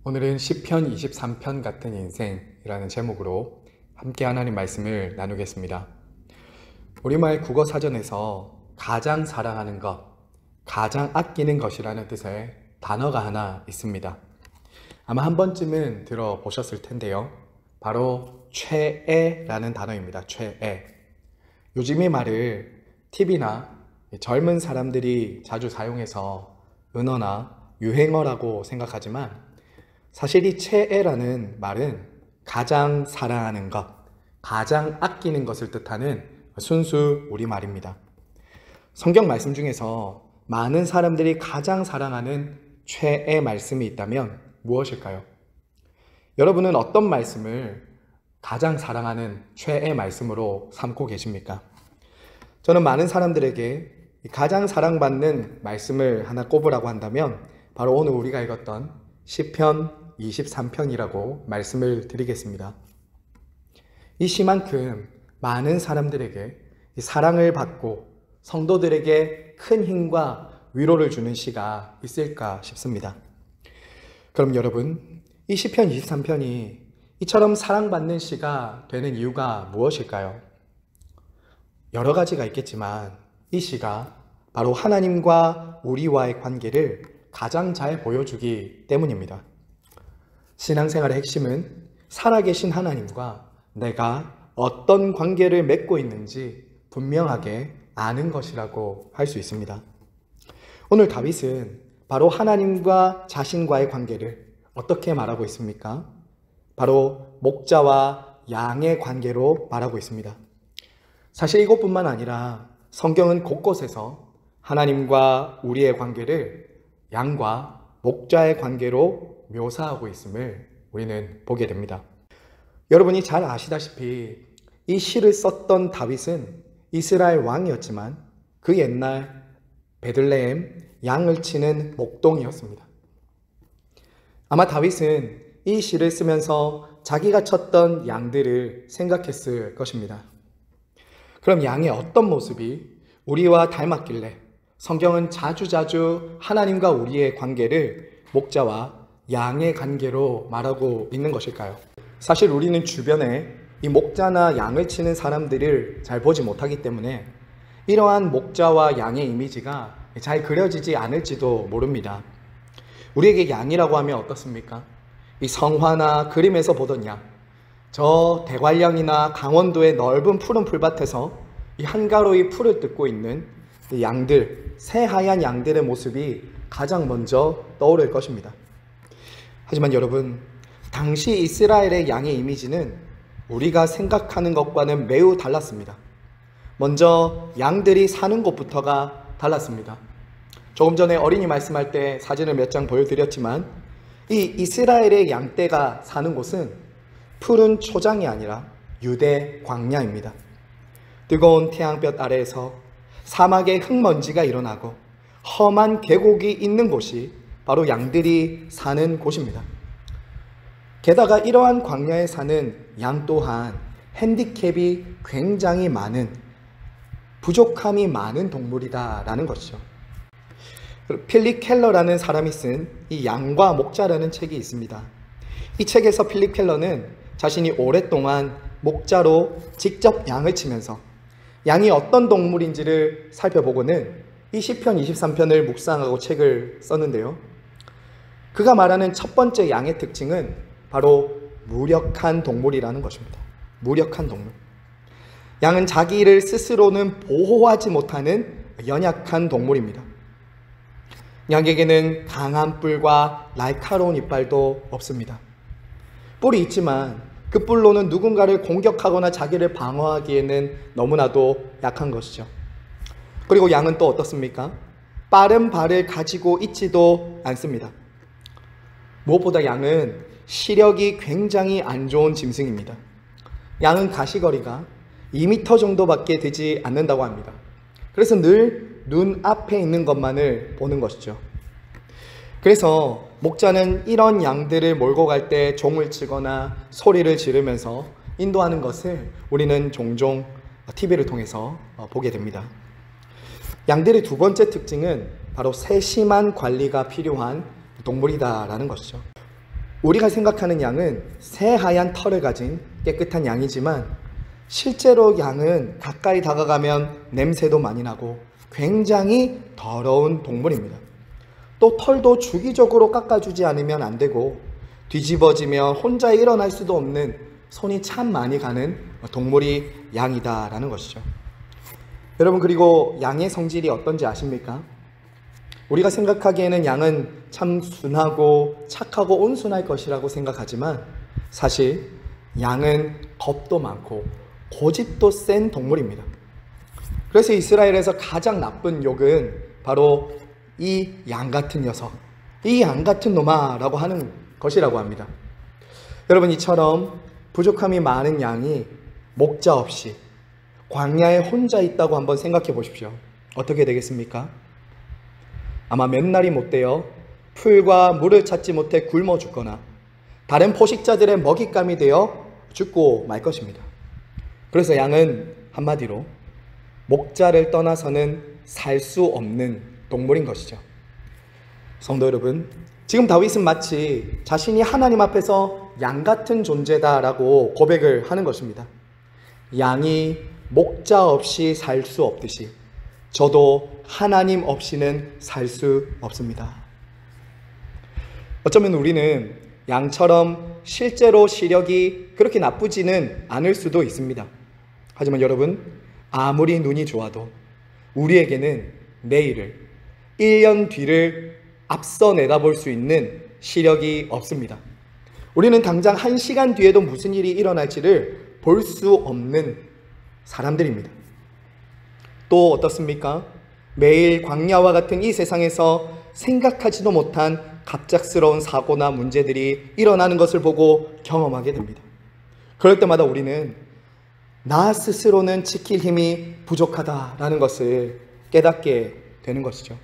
오늘은 시편 23편 같은 인생이라는 제목으로 함께 하나님 말씀을 나누겠습니다. 우리말 국어사전에서 가장 사랑하는 것, 가장 아끼는 것이라는 뜻의 단어가 하나 있습니다. 아마 한 번쯤은 들어보셨을 텐데요. 바로 최애라는 단어입니다. 최애. 요즘 이 말을 TV나 젊은 사람들이 자주 사용해서 은어나 유행어라고 생각하지만 사실 이 최애라는 말은 가장 사랑하는 것, 가장 아끼는 것을 뜻하는 순수 우리말입니다. 성경 말씀 중에서 많은 사람들이 가장 사랑하는 최애 말씀이 있다면 무엇일까요? 여러분은 어떤 말씀을 가장 사랑하는 최애 말씀으로 삼고 계십니까? 저는 많은 사람들에게 가장 사랑받는 말씀을 하나 꼽으라고 한다면 바로 오늘 우리가 읽었던 시편 23편이라고 말씀을 드리겠습니다. 이 시만큼 많은 사람들에게 사랑을 받고 성도들에게 큰 힘과 위로를 주는 시가 있을까 싶습니다. 그럼 여러분, 이 시편 23편이 이처럼 사랑받는 시가 되는 이유가 무엇일까요? 여러 가지가 있겠지만 이 시가 바로 하나님과 우리와의 관계를 가장 잘 보여주기 때문입니다. 신앙생활의 핵심은 살아계신 하나님과 내가 어떤 관계를 맺고 있는지 분명하게 아는 것이라고 할 수 있습니다. 오늘 다윗은 바로 하나님과 자신과의 관계를 어떻게 말하고 있습니까? 바로 목자와 양의 관계로 말하고 있습니다. 사실 이것뿐만 아니라 성경은 곳곳에서 하나님과 우리의 관계를 양과 목자의 관계로 묘사하고 있음을 우리는 보게 됩니다. 여러분이 잘 아시다시피 이 시를 썼던 다윗은 이스라엘 왕이었지만 그 옛날 베들레헴 양을 치는 목동이었습니다. 아마 다윗은 이 시를 쓰면서 자기가 쳤던 양들을 생각했을 것입니다. 그럼 양의 어떤 모습이 우리와 닮았길래 성경은 자주자주 하나님과 우리의 관계를 목자와 양의 관계로 말하고 있는 것일까요? 사실 우리는 주변에 이 목자나 양을 치는 사람들을 잘 보지 못하기 때문에 이러한 목자와 양의 이미지가 잘 그려지지 않을지도 모릅니다. 우리에게 양이라고 하면 어떻습니까? 이 성화나 그림에서 보던 양, 저 대관령이나 강원도의 넓은 푸른 풀밭에서 이 한가로이 풀을 뜯고 있는 이 양들, 새하얀 양들의 모습이 가장 먼저 떠오를 것입니다. 하지만 여러분, 당시 이스라엘의 양의 이미지는 우리가 생각하는 것과는 매우 달랐습니다. 먼저 양들이 사는 곳부터가 달랐습니다. 조금 전에 어린이 말씀할 때 사진을 몇 장 보여드렸지만 이 이스라엘의 양떼가 사는 곳은 푸른 초장이 아니라 유대 광야입니다. 뜨거운 태양볕 아래에서 사막에 흙먼지가 일어나고 험한 계곡이 있는 곳이 바로 양들이 사는 곳입니다. 게다가 이러한 광야에 사는 양 또한 핸디캡이 굉장히 많은, 부족함이 많은 동물이다라는 것이죠. 필립 켈러라는 사람이 쓴 이 양과 목자라는 책이 있습니다. 이 책에서 필립 켈러는 자신이 오랫동안 목자로 직접 양을 치면서 양이 어떤 동물인지를 살펴보고는 이 시편 23편을 묵상하고 책을 썼는데요. 그가 말하는 첫 번째 양의 특징은 바로 무력한 동물이라는 것입니다. 무력한 동물. 양은 자기를 스스로는 보호하지 못하는 연약한 동물입니다. 양에게는 강한 뿔과 날카로운 이빨도 없습니다. 뿔이 있지만 그 뿔로는 누군가를 공격하거나 자기를 방어하기에는 너무나도 약한 것이죠. 그리고 양은 또 어떻습니까? 빠른 발을 가지고 있지도 않습니다. 무엇보다 양은 시력이 굉장히 안 좋은 짐승입니다. 양은 가시거리가 2m 정도밖에 되지 않는다고 합니다. 그래서 늘 눈앞에 있는 것만을 보는 것이죠. 그래서 목자는 이런 양들을 몰고 갈 때 종을 치거나 소리를 지르면서 인도하는 것을 우리는 종종 TV를 통해서 보게 됩니다. 양들의 두 번째 특징은 바로 세심한 관리가 필요한 동물이다라는 것이죠. 우리가 생각하는 양은 새하얀 털을 가진 깨끗한 양이지만 실제로 양은 가까이 다가가면 냄새도 많이 나고 굉장히 더러운 동물입니다. 또 털도 주기적으로 깎아주지 않으면 안 되고 뒤집어지면 혼자 일어날 수도 없는 손이 참 많이 가는 동물이 양이다라는 것이죠. 여러분, 그리고 양의 성질이 어떤지 아십니까? 우리가 생각하기에는 양은 참 순하고 착하고 온순할 것이라고 생각하지만 사실 양은 겁도 많고 고집도 센 동물입니다. 그래서 이스라엘에서 가장 나쁜 욕은 바로 이 양 같은 녀석, 이 양 같은 놈아 라고 하는 것이라고 합니다. 여러분, 이처럼 부족함이 많은 양이 목자 없이 광야에 혼자 있다고 한번 생각해 보십시오. 어떻게 되겠습니까? 아마 몇 날이 못 되어 풀과 물을 찾지 못해 굶어 죽거나 다른 포식자들의 먹잇감이 되어 죽고 말 것입니다. 그래서 양은 한마디로 목자를 떠나서는 살 수 없는 동물인 것이죠. 성도 여러분, 지금 다윗은 마치 자신이 하나님 앞에서 양 같은 존재다라고 고백을 하는 것입니다. 양이 목자 없이 살 수 없듯이 저도 하나님 없이는 살 수 없습니다. 어쩌면 우리는 양처럼 실제로 시력이 그렇게 나쁘지는 않을 수도 있습니다. 하지만 여러분, 아무리 눈이 좋아도 우리에게는 내일을, 1년 뒤를 앞서 내다볼 수 있는 시력이 없습니다. 우리는 당장 1시간 뒤에도 무슨 일이 일어날지를 볼 수 없는 사람들입니다. 또 어떻습니까? 매일 광야와 같은 이 세상에서 생각하지도 못한 갑작스러운 사고나 문제들이 일어나는 것을 보고 경험하게 됩니다. 그럴 때마다 우리는 나 스스로는 지킬 힘이 부족하다라는 것을 깨닫게 되는 것이죠.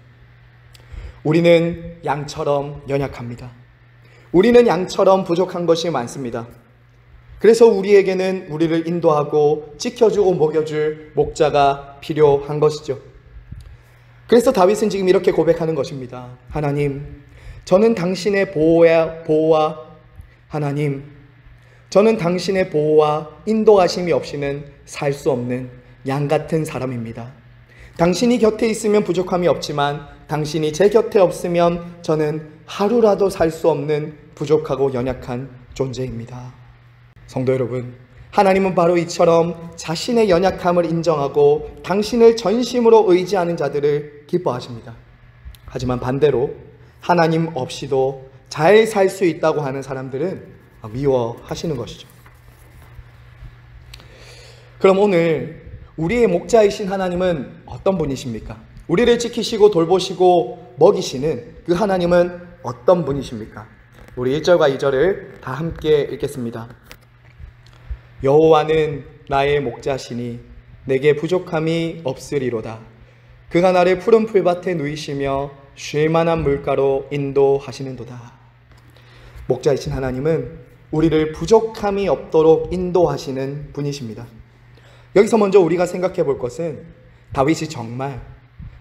우리는 양처럼 연약합니다. 우리는 양처럼 부족한 것이 많습니다. 그래서 우리에게는 우리를 인도하고 지켜주고 먹여줄 목자가 필요한 것이죠. 그래서 다윗은 지금 이렇게 고백하는 것입니다. 하나님, 저는 당신의 보호와 하나님, 저는 당신의 보호와 인도하심이 없이는 살 수 없는 양 같은 사람입니다. 당신이 곁에 있으면 부족함이 없지만 당신이 제 곁에 없으면 저는 하루라도 살 수 없는 부족하고 연약한 존재입니다. 성도 여러분, 하나님은 바로 이처럼 자신의 연약함을 인정하고 당신을 전심으로 의지하는 자들을 기뻐하십니다. 하지만 반대로 하나님 없이도 잘 살 수 있다고 하는 사람들은 미워하시는 것이죠. 그럼 오늘 우리의 목자이신 하나님은 어떤 분이십니까? 우리를 지키시고 돌보시고 먹이시는 그 하나님은 어떤 분이십니까? 우리 1절과 2절을 다 함께 읽겠습니다. 여호와는 나의 목자시니 내게 부족함이 없으리로다. 그가 나를 푸른 풀밭에 누이시며 쉴 만한 물가로 인도하시는도다. 목자이신 하나님은 우리를 부족함이 없도록 인도하시는 분이십니다. 여기서 먼저 우리가 생각해 볼 것은 다윗이 정말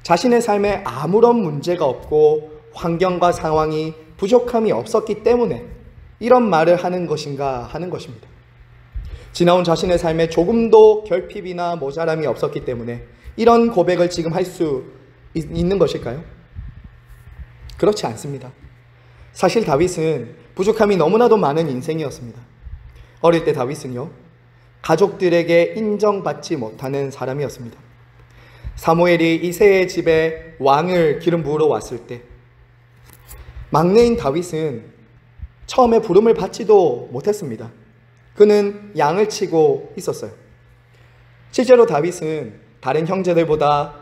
자신의 삶에 아무런 문제가 없고 환경과 상황이 부족함이 없었기 때문에 이런 말을 하는 것인가 하는 것입니다. 지나온 자신의 삶에 조금도 결핍이나 모자람이 없었기 때문에 이런 고백을 지금 할 수 있는 것일까요? 그렇지 않습니다. 사실 다윗은 부족함이 너무나도 많은 인생이었습니다. 어릴 때 다윗은요, 가족들에게 인정받지 못하는 사람이었습니다. 사무엘이 이새의 집에 왕을 기름 부으러 왔을 때 막내인 다윗은 처음에 부름을 받지도 못했습니다. 그는 양을 치고 있었어요. 실제로 다윗은 다른 형제들보다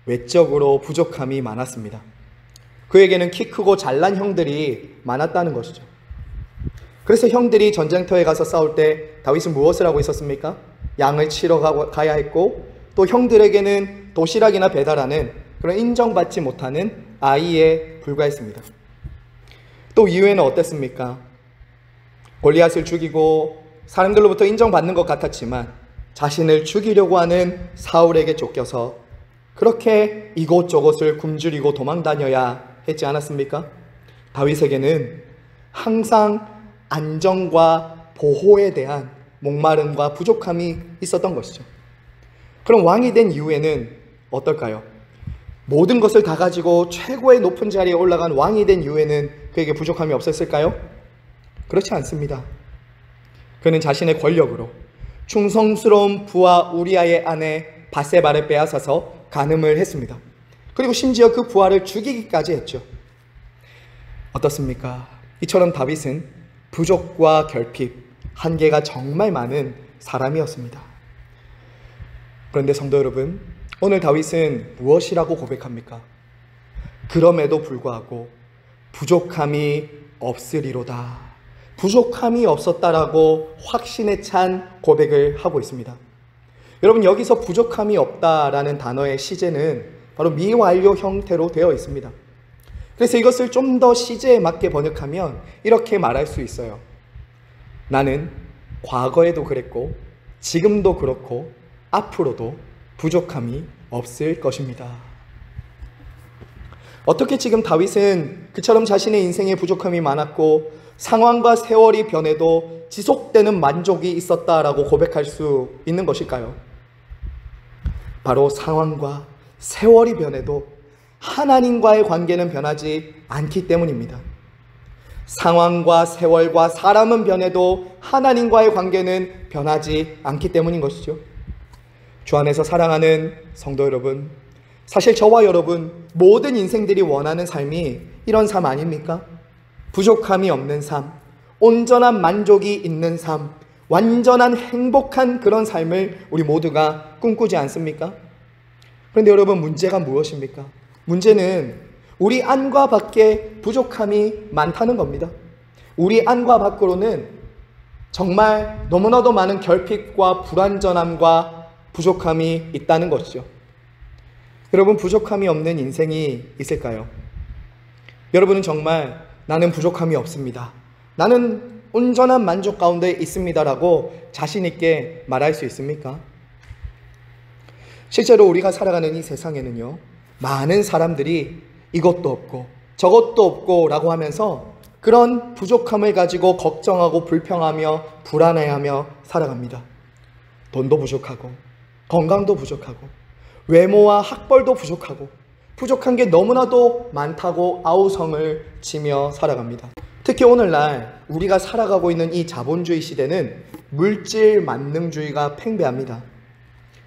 외적으로 부족함이 많았습니다. 그에게는 키 크고 잘난 형들이 많았다는 것이죠. 그래서 형들이 전쟁터에 가서 싸울 때 다윗은 무엇을 하고 있었습니까? 양을 치러 가야 했고, 또 형들에게는 도시락이나 배달하는 그런 인정받지 못하는 아이에 불과했습니다. 또 이후에는 어땠습니까? 골리앗을 죽이고 사람들로부터 인정받는 것 같았지만 자신을 죽이려고 하는 사울에게 쫓겨서 그렇게 이곳저곳을 굶주리고 도망다녀야 했지 않았습니까? 다윗에게는 항상 안정과 보호에 대한 목마름과 부족함이 있었던 것이죠. 그럼 왕이 된 이후에는 어떨까요? 모든 것을 다 가지고 최고의 높은 자리에 올라간 왕이 된 이후에는 그에게 부족함이 없었을까요? 그렇지 않습니다. 그는 자신의 권력으로 충성스러운 부하 우리아의 아내 바세바를 빼앗아서 간음을 했습니다. 그리고 심지어 그 부하를 죽이기까지 했죠. 어떻습니까? 이처럼 다윗은 부족과 결핍, 한계가 정말 많은 사람이었습니다. 그런데 성도 여러분, 오늘 다윗은 무엇이라고 고백합니까? 그럼에도 불구하고 부족함이 없으리로다. 부족함이 없었다라고 확신에 찬 고백을 하고 있습니다. 여러분, 여기서 부족함이 없다라는 단어의 시제는 바로 미완료 형태로 되어 있습니다. 그래서 이것을 좀 더 시제에 맞게 번역하면 이렇게 말할 수 있어요. 나는 과거에도 그랬고 지금도 그렇고 앞으로도 부족함이 없을 것입니다. 어떻게 지금 다윗은 그처럼 자신의 인생에 부족함이 많았고 상황과 세월이 변해도 지속되는 만족이 있었다라고 고백할 수 있는 것일까요? 바로 상황과 세월이 변해도 하나님과의 관계는 변하지 않기 때문입니다. 상황과 세월과 사람은 변해도 하나님과의 관계는 변하지 않기 때문인 것이죠. 주 안에서 사랑하는 성도 여러분, 사실 저와 여러분 모든 인생들이 원하는 삶이 이런 삶 아닙니까? 부족함이 없는 삶, 온전한 만족이 있는 삶, 완전한 행복한 그런 삶을 우리 모두가 꿈꾸지 않습니까? 그런데 여러분, 문제가 무엇입니까? 문제는 우리 안과 밖에 부족함이 많다는 겁니다. 우리 안과 밖으로는 정말 너무나도 많은 결핍과 불완전함과 부족함이 있다는 것이죠. 여러분, 부족함이 없는 인생이 있을까요? 여러분은 정말 나는 부족함이 없습니다, 나는 온전한 만족 가운데 있습니다라고 자신 있게 말할 수 있습니까? 실제로 우리가 살아가는 이 세상에는요, 많은 사람들이 이것도 없고 저것도 없고 라고 하면서 그런 부족함을 가지고 걱정하고 불평하며 불안해하며 살아갑니다. 돈도 부족하고 건강도 부족하고 외모와 학벌도 부족하고 부족한 게 너무나도 많다고 아우성을 치며 살아갑니다. 특히 오늘날 우리가 살아가고 있는 이 자본주의 시대는 물질 만능주의가 팽배합니다.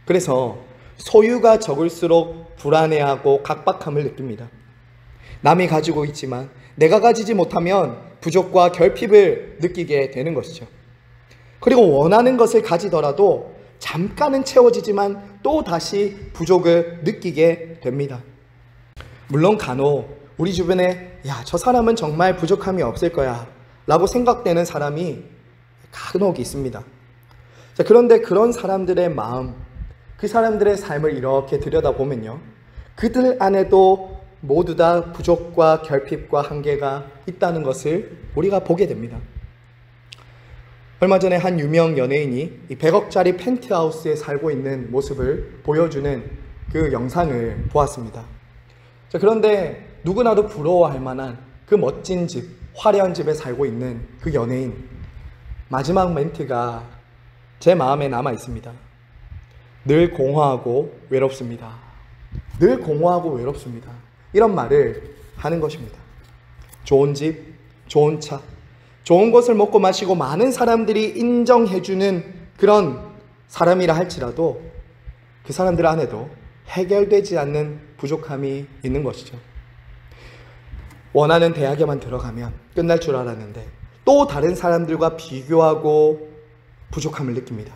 그래서 소유가 적을수록 불안해하고 각박함을 느낍니다. 남이 가지고 있지만 내가 가지지 못하면 부족과 결핍을 느끼게 되는 것이죠. 그리고 원하는 것을 가지더라도 잠깐은 채워지지만 또 다시 부족을 느끼게 됩니다. 물론 간혹 우리 주변에 저 사람은 정말 부족함이 없을 거야 라고 생각되는 사람이 간혹 있습니다. 자, 그런데 그런 사람들의 마음, 그 사람들의 삶을 이렇게 들여다보면요, 그들 안에도 모두 다 부족과 결핍과 한계가 있다는 것을 우리가 보게 됩니다. 얼마 전에 한 유명 연예인이 이 100억짜리 펜트하우스에 살고 있는 모습을 보여주는 그 영상을 보았습니다. 자, 그런데 누구나도 부러워할 만한 그 멋진 집, 화려한 집에 살고 있는 그 연예인, 마지막 멘트가 제 마음에 남아 있습니다. 늘 공허하고 외롭습니다. 늘 공허하고 외롭습니다. 이런 말을 하는 것입니다. 좋은 집, 좋은 차, 좋은 것을 먹고 마시고 많은 사람들이 인정해주는 그런 사람이라 할지라도 그 사람들 안에도 해결되지 않는 부족함이 있는 것이죠. 원하는 대학에만 들어가면 끝날 줄 알았는데 또 다른 사람들과 비교하고 부족함을 느낍니다.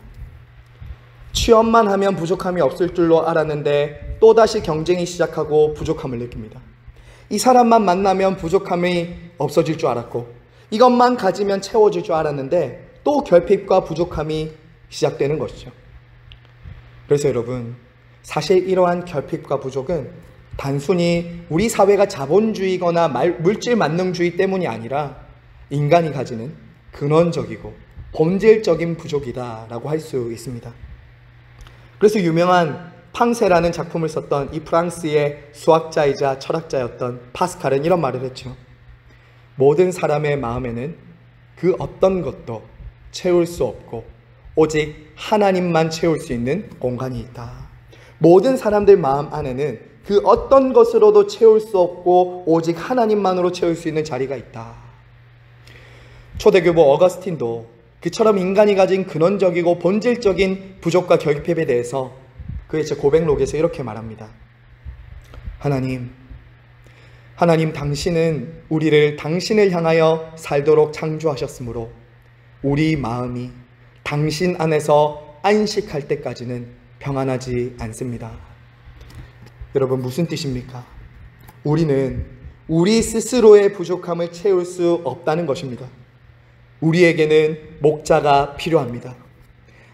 취업만 하면 부족함이 없을 줄로 알았는데 또다시 경쟁이 시작하고 부족함을 느낍니다. 이 사람만 만나면 부족함이 없어질 줄 알았고 이것만 가지면 채워질 줄 알았는데 또 결핍과 부족함이 시작되는 것이죠. 그래서 여러분, 사실 이러한 결핍과 부족은 단순히 우리 사회가 자본주의거나 물질 만능주의 때문이 아니라 인간이 가지는 근원적이고 본질적인 부족이다라고 할 수 있습니다. 그래서 유명한 팡세라는 작품을 썼던 이 프랑스의 수학자이자 철학자였던 파스칼은 이런 말을 했죠. 모든 사람의 마음에는 그 어떤 것도 채울 수 없고 오직 하나님만 채울 수 있는 공간이 있다. 모든 사람들 마음 안에는 그 어떤 것으로도 채울 수 없고 오직 하나님만으로 채울 수 있는 자리가 있다. 초대교부 어거스틴도 그처럼 인간이 가진 근원적이고 본질적인 부족과 결핍에 대해서 그의 고백록에서 이렇게 말합니다. 하나님 당신은 우리를 당신을 향하여 살도록 창조하셨으므로 우리 마음이 당신 안에서 안식할 때까지는 평안하지 않습니다. 여러분, 무슨 뜻입니까? 우리는 우리 스스로의 부족함을 채울 수 없다는 것입니다. 우리에게는 목자가 필요합니다.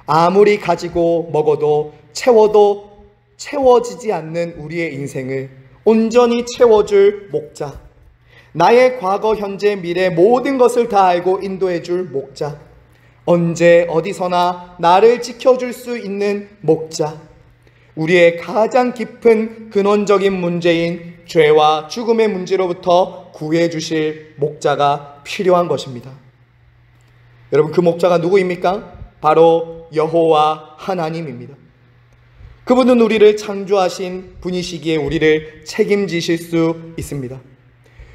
아무리 가지고 먹어도 채워도 채워지지 않는 우리의 인생을 온전히 채워줄 목자, 나의 과거, 현재, 미래 모든 것을 다 알고 인도해줄 목자, 언제 어디서나 나를 지켜줄 수 있는 목자, 우리의 가장 깊은 근원적인 문제인 죄와 죽음의 문제로부터 구해주실 목자가 필요한 것입니다. 여러분, 그 목자가 누구입니까? 바로 여호와 하나님입니다. 그분은 우리를 창조하신 분이시기에 우리를 책임지실 수 있습니다.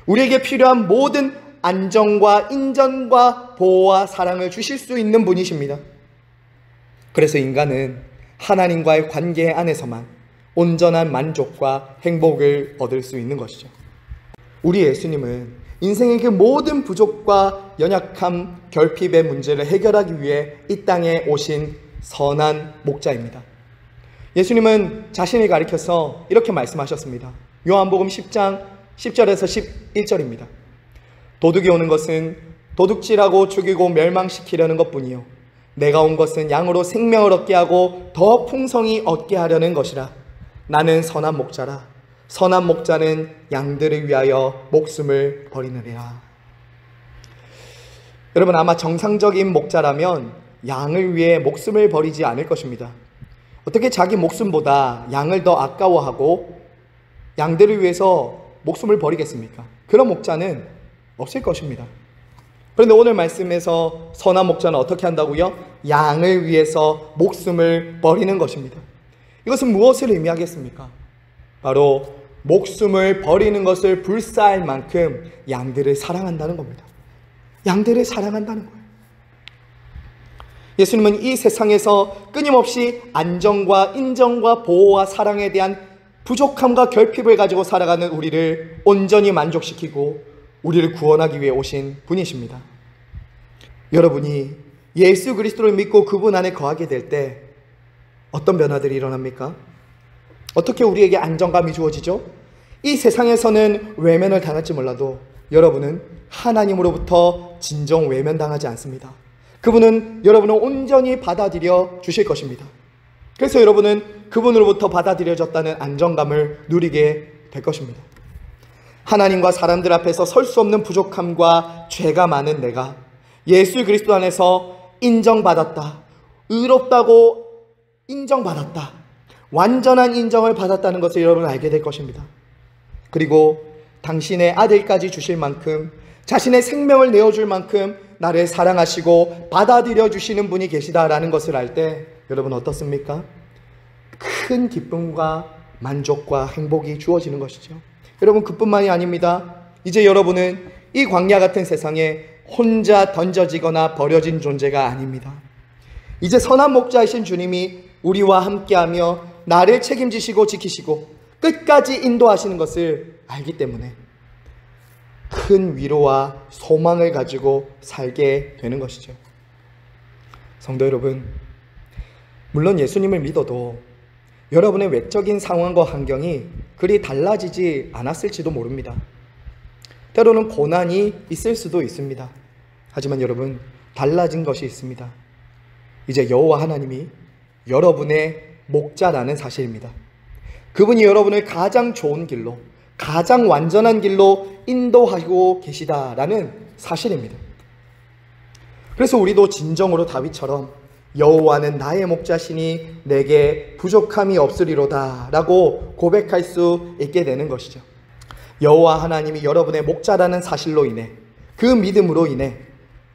우리에게 필요한 모든 안정과 인정과 보호와 사랑을 주실 수 있는 분이십니다. 그래서 인간은 하나님과의 관계 안에서만 온전한 만족과 행복을 얻을 수 있는 것이죠. 우리 예수님은 인생의 그 모든 부족과 연약함, 결핍의 문제를 해결하기 위해 이 땅에 오신 선한 목자입니다. 예수님은 자신을 가리켜서 이렇게 말씀하셨습니다. 요한복음 10장 10절에서 11절입니다. 도둑이 오는 것은 도둑질하고 죽이고 멸망시키려는 것뿐이요 내가 온 것은 양으로 생명을 얻게 하고 더 풍성히 얻게 하려는 것이라. 나는 선한 목자라. 선한 목자는 양들을 위하여 목숨을 버리느니라. 여러분, 아마 정상적인 목자라면 양을 위해 목숨을 버리지 않을 것입니다. 어떻게 자기 목숨보다 양을 더 아까워하고 양들을 위해서 목숨을 버리겠습니까? 그런 목자는 없을 것입니다. 그런데 오늘 말씀에서 선한 목자는 어떻게 한다고요? 양을 위해서 목숨을 버리는 것입니다. 이것은 무엇을 의미하겠습니까? 바로 목숨을 버리는 것을 불사할 만큼 양들을 사랑한다는 겁니다. 양들을 사랑한다는 거예요. 예수님은 이 세상에서 끊임없이 안정과 인정과 보호와 사랑에 대한 부족함과 결핍을 가지고 살아가는 우리를 온전히 만족시키고 우리를 구원하기 위해 오신 분이십니다. 여러분이 예수 그리스도를 믿고 그분 안에 거하게 될 때 어떤 변화들이 일어납니까? 어떻게 우리에게 안정감이 주어지죠? 이 세상에서는 외면을 당할지 몰라도 여러분은 하나님으로부터 진정 외면당하지 않습니다. 그분은 여러분을 온전히 받아들여 주실 것입니다. 그래서 여러분은 그분으로부터 받아들여졌다는 안정감을 누리게 될 것입니다. 하나님과 사람들 앞에서 설 수 없는 부족함과 죄가 많은 내가 예수 그리스도 안에서 인정받았다, 의롭다고 인정받았다, 완전한 인정을 받았다는 것을 여러분은 알게 될 것입니다. 그리고 당신의 아들까지 주실 만큼, 자신의 생명을 내어줄 만큼 나를 사랑하시고 받아들여 주시는 분이 계시다라는 것을 알 때 여러분 어떻습니까? 큰 기쁨과 만족과 행복이 주어지는 것이죠. 여러분, 그뿐만이 아닙니다. 이제 여러분은 이 광야 같은 세상에 혼자 던져지거나 버려진 존재가 아닙니다. 이제 선한 목자이신 주님이 우리와 함께하며 나를 책임지시고 지키시고 끝까지 인도하시는 것을 알기 때문에 큰 위로와 소망을 가지고 살게 되는 것이죠. 성도 여러분, 물론 예수님을 믿어도 여러분의 외적인 상황과 환경이 그리 달라지지 않았을지도 모릅니다. 때로는 고난이 있을 수도 있습니다. 하지만 여러분, 달라진 것이 있습니다. 이제 여호와 하나님이 여러분의 목자라는 사실입니다. 그분이 여러분을 가장 좋은 길로, 가장 완전한 길로 인도하고 계시다라는 사실입니다. 그래서 우리도 진정으로 다윗처럼 여호와는 나의 목자시니 내게 부족함이 없으리로다 라고 고백할 수 있게 되는 것이죠. 여호와 하나님이 여러분의 목자라는 사실로 인해 그 믿음으로 인해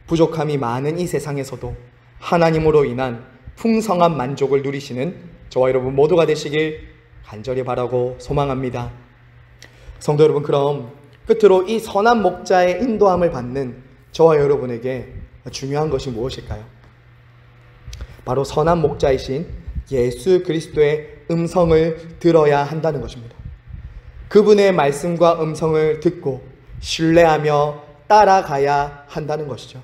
부족함이 많은 이 세상에서도 하나님으로 인한 풍성한 만족을 누리시는 저와 여러분 모두가 되시길 간절히 바라고 소망합니다. 성도 여러분, 그럼 끝으로 이 선한 목자의 인도함을 받는 저와 여러분에게 중요한 것이 무엇일까요? 바로 선한 목자이신 예수 그리스도의 음성을 들어야 한다는 것입니다. 그분의 말씀과 음성을 듣고 신뢰하며 따라가야 한다는 것이죠.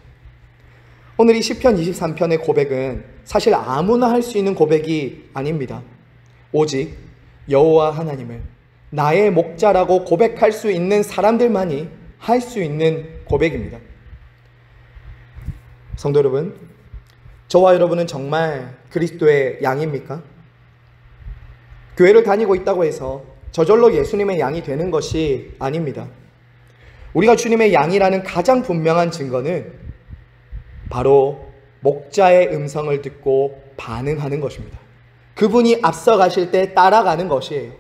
오늘 이 시편 23편의 고백은 사실 아무나 할 수 있는 고백이 아닙니다. 오직 여호와 하나님을 나의 목자라고 고백할 수 있는 사람들만이 할 수 있는 고백입니다. 성도 여러분, 저와 여러분은 정말 그리스도의 양입니까? 교회를 다니고 있다고 해서 저절로 예수님의 양이 되는 것이 아닙니다. 우리가 주님의 양이라는 가장 분명한 증거는 바로 목자의 음성을 듣고 반응하는 것입니다. 그분이 앞서가실 때 따라가는 것이에요.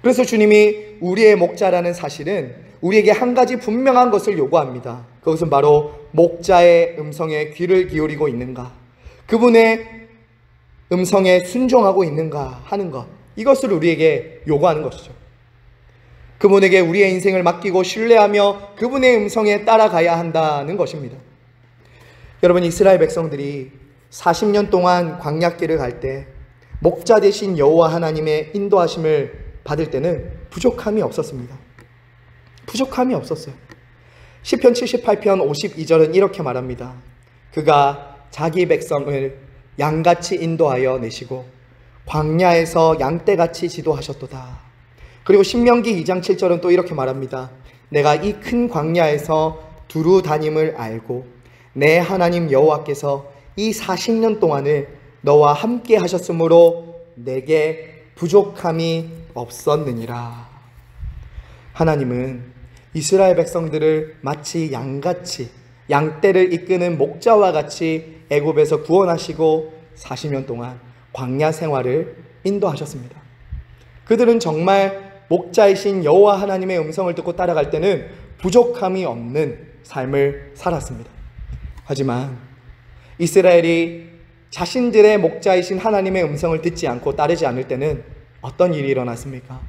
그래서 주님이 우리의 목자라는 사실은 우리에게 한 가지 분명한 것을 요구합니다. 그것은 바로 목자의 음성에 귀를 기울이고 있는가, 그분의 음성에 순종하고 있는가 하는 것, 이것을 우리에게 요구하는 것이죠. 그분에게 우리의 인생을 맡기고 신뢰하며 그분의 음성에 따라가야 한다는 것입니다. 여러분, 이스라엘 백성들이 40년 동안 광야길을 갈 때 목자 되신 여호와 하나님의 인도하심을 받을 때는 부족함이 없었습니다. 부족함이 없었어요. 시편 78편 52절은 이렇게 말합니다. 그가 자기 백성을 양같이 인도하여 내시고 광야에서 양떼같이 지도하셨도다. 그리고 신명기 2장 7절은 또 이렇게 말합니다. 내가 이 큰 광야에서 두루 다님을 알고 내 하나님 여호와께서 이 40년 동안을 너와 함께 하셨으므로 내게 부족함이 없었느니라. 하나님은 이스라엘 백성들을 마치 양같이, 양떼를 이끄는 목자와 같이 애굽에서 구원하시고 40년 동안 광야 생활을 인도하셨습니다. 그들은 정말 목자이신 여호와 하나님의 음성을 듣고 따라갈 때는 부족함이 없는 삶을 살았습니다. 하지만 이스라엘이 자신들의 목자이신 하나님의 음성을 듣지 않고 따르지 않을 때는 어떤 일이 일어났습니까?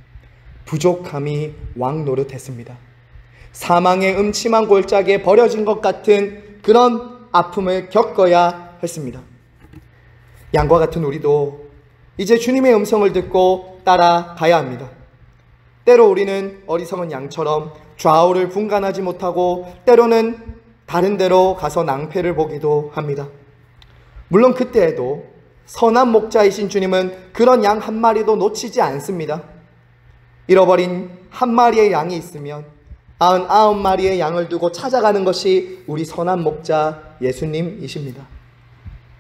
부족함이 왕노릇했습니다. 사망의 음침한 골짜기에 버려진 것 같은 그런 아픔을 겪어야 했습니다. 양과 같은 우리도 이제 주님의 음성을 듣고 따라가야 합니다. 때로 우리는 어리석은 양처럼 좌우를 분간하지 못하고 때로는 다른 데로 가서 낭패를 보기도 합니다. 물론 그때에도 선한 목자이신 주님은 그런 양 한 마리도 놓치지 않습니다. 잃어버린 한 마리의 양이 있으면 99마리의 양을 두고 찾아가는 것이 우리 선한 목자 예수님이십니다.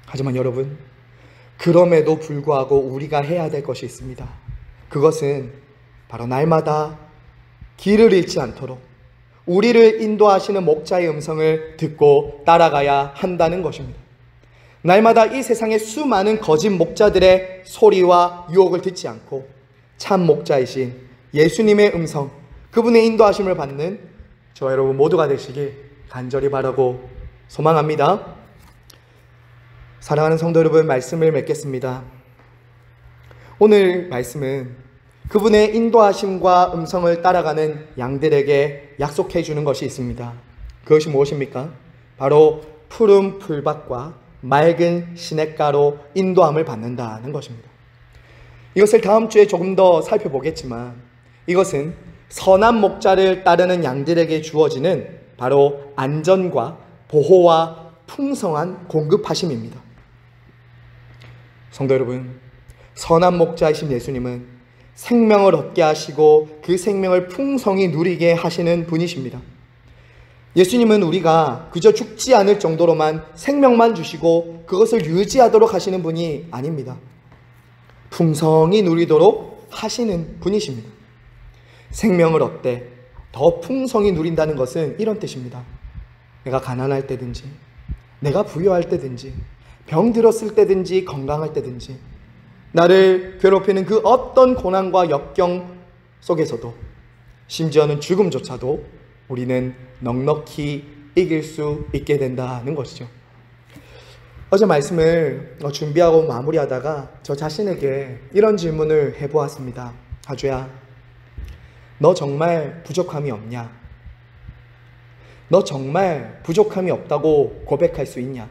하지만 여러분, 그럼에도 불구하고 우리가 해야 될 것이 있습니다. 그것은 바로 날마다 길을 잃지 않도록 우리를 인도하시는 목자의 음성을 듣고 따라가야 한다는 것입니다. 날마다 이 세상의 수많은 거짓 목자들의 소리와 유혹을 듣지 않고 참 목자이신 예수님의 음성, 그분의 인도하심을 받는 저와 여러분 모두가 되시길 간절히 바라고 소망합니다. 사랑하는 성도 여러분, 말씀을 맺겠습니다. 오늘 말씀은 그분의 인도하심과 음성을 따라가는 양들에게 약속해 주는 것이 있습니다. 그것이 무엇입니까? 바로 푸른 풀밭과 맑은 시냇가로 인도함을 받는다는 것입니다. 이것을 다음 주에 조금 더 살펴보겠지만 이것은 선한 목자를 따르는 양들에게 주어지는 바로 안전과 보호와 풍성한 공급하심입니다. 성도 여러분, 선한 목자이신 예수님은 생명을 얻게 하시고 그 생명을 풍성히 누리게 하시는 분이십니다. 예수님은 우리가 그저 죽지 않을 정도로만 생명만 주시고 그것을 유지하도록 하시는 분이 아닙니다. 풍성히 누리도록 하시는 분이십니다. 생명을 얻되 더 풍성히 누린다는 것은 이런 뜻입니다. 내가 가난할 때든지, 내가 부유할 때든지, 병들었을 때든지, 건강할 때든지, 나를 괴롭히는 그 어떤 고난과 역경 속에서도, 심지어는 죽음조차도 우리는 넉넉히 이길 수 있게 된다는 것이죠. 어제 말씀을 준비하고 마무리하다가 저 자신에게 이런 질문을 해보았습니다. 아주야, 너 정말 부족함이 없냐? 너 정말 부족함이 없다고 고백할 수 있냐?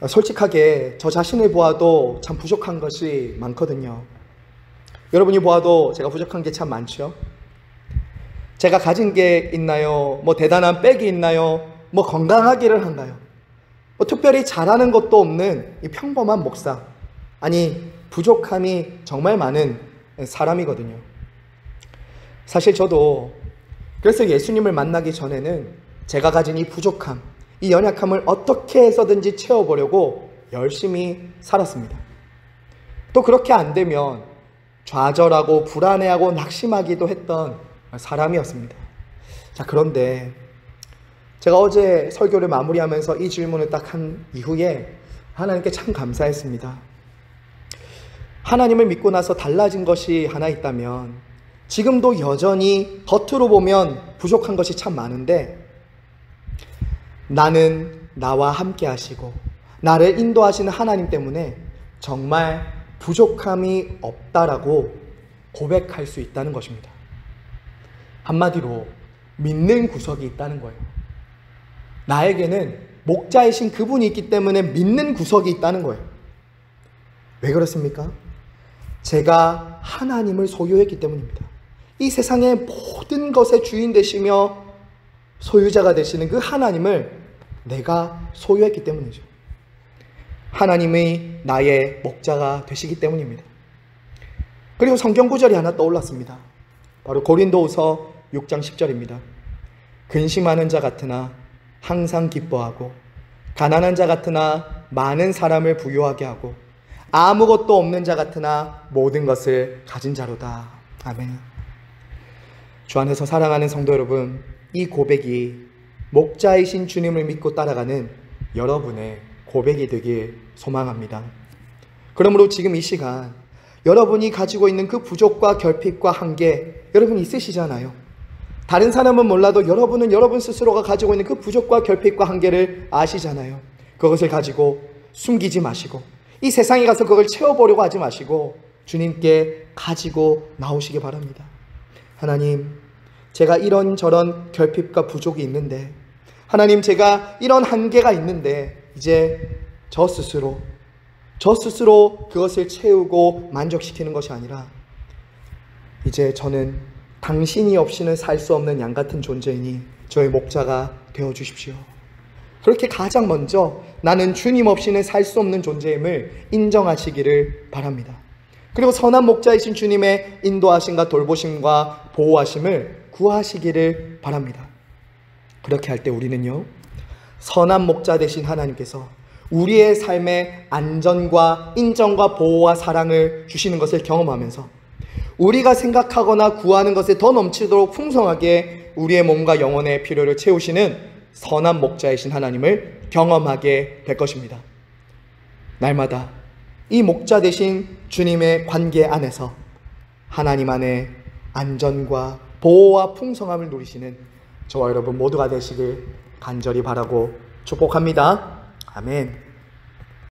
솔직하게 저 자신을 보아도 참 부족한 것이 많거든요. 여러분이 보아도 제가 부족한 게 참 많죠. 제가 가진 게 있나요? 뭐 대단한 백이 있나요? 뭐 건강하기를 한가요? 뭐 특별히 잘하는 것도 없는 이 평범한 목사, 아니 부족함이 정말 많은 사람이거든요. 사실 저도 그래서 예수님을 만나기 전에는 제가 가진 이 부족함, 이 연약함을 어떻게 해서든지 채워보려고 열심히 살았습니다. 또 그렇게 안 되면 좌절하고 불안해하고 낙심하기도 했던 사람이었습니다. 자, 그런데 제가 어제 설교를 마무리하면서 이 질문을 딱 한 이후에 하나님께 참 감사했습니다. 하나님을 믿고 나서 달라진 것이 하나 있다면 지금도 여전히 겉으로 보면 부족한 것이 참 많은데 나는 나와 함께 하시고 나를 인도하시는 하나님 때문에 정말 부족함이 없다라고 고백할 수 있다는 것입니다. 한마디로 믿는 구석이 있다는 거예요. 나에게는 목자이신 그분이 있기 때문에 믿는 구석이 있다는 거예요. 왜 그렇습니까? 제가 하나님을 소유했기 때문입니다. 이 세상의 모든 것의 주인 되시며 소유자가 되시는 그 하나님을 내가 소유했기 때문이죠. 하나님이 나의 목자가 되시기 때문입니다. 그리고 성경 구절이 하나 떠올랐습니다. 바로 고린도후서 6장 10절입니다. 근심하는 자 같으나 항상 기뻐하고 가난한 자 같으나 많은 사람을 부유하게 하고 아무것도 없는 자 같으나 모든 것을 가진 자로다. 아멘. 주 안에서 사랑하는 성도 여러분, 이 고백이 목자이신 주님을 믿고 따라가는 여러분의 고백이 되길 소망합니다. 그러므로 지금 이 시간 여러분이 가지고 있는 그 부족과 결핍과 한계 여러분 있으시잖아요. 다른 사람은 몰라도 여러분은 여러분 스스로가 가지고 있는 그 부족과 결핍과 한계를 아시잖아요. 그것을 가지고 숨기지 마시고 이 세상에 가서 그걸 채워보려고 하지 마시고 주님께 가지고 나오시기 바랍니다. 하나님, 제가 이런저런 결핍과 부족이 있는데, 하나님, 제가 이런 한계가 있는데 이제 저 스스로 그것을 채우고 만족시키는 것이 아니라 이제 저는 당신이 없이는 살 수 없는 양 같은 존재이니 저의 목자가 되어주십시오. 그렇게 가장 먼저 나는 주님 없이는 살 수 없는 존재임을 인정하시기를 바랍니다. 그리고 선한 목자이신 주님의 인도하심과 돌보심과 보호하심을 구하시기를 바랍니다. 그렇게 할 때 우리는요, 선한 목자 되신 하나님께서 우리의 삶에 안전과 인정과 보호와 사랑을 주시는 것을 경험하면서 우리가 생각하거나 구하는 것에 더 넘치도록 풍성하게 우리의 몸과 영혼의 필요를 채우시는 선한 목자이신 하나님을 경험하게 될 것입니다. 날마다 이 목자 되신 주님의 관계 안에서 하나님 안에 안전과 보호와 풍성함을 누리시는 저와 여러분 모두가 되시길 간절히 바라고 축복합니다. 아멘.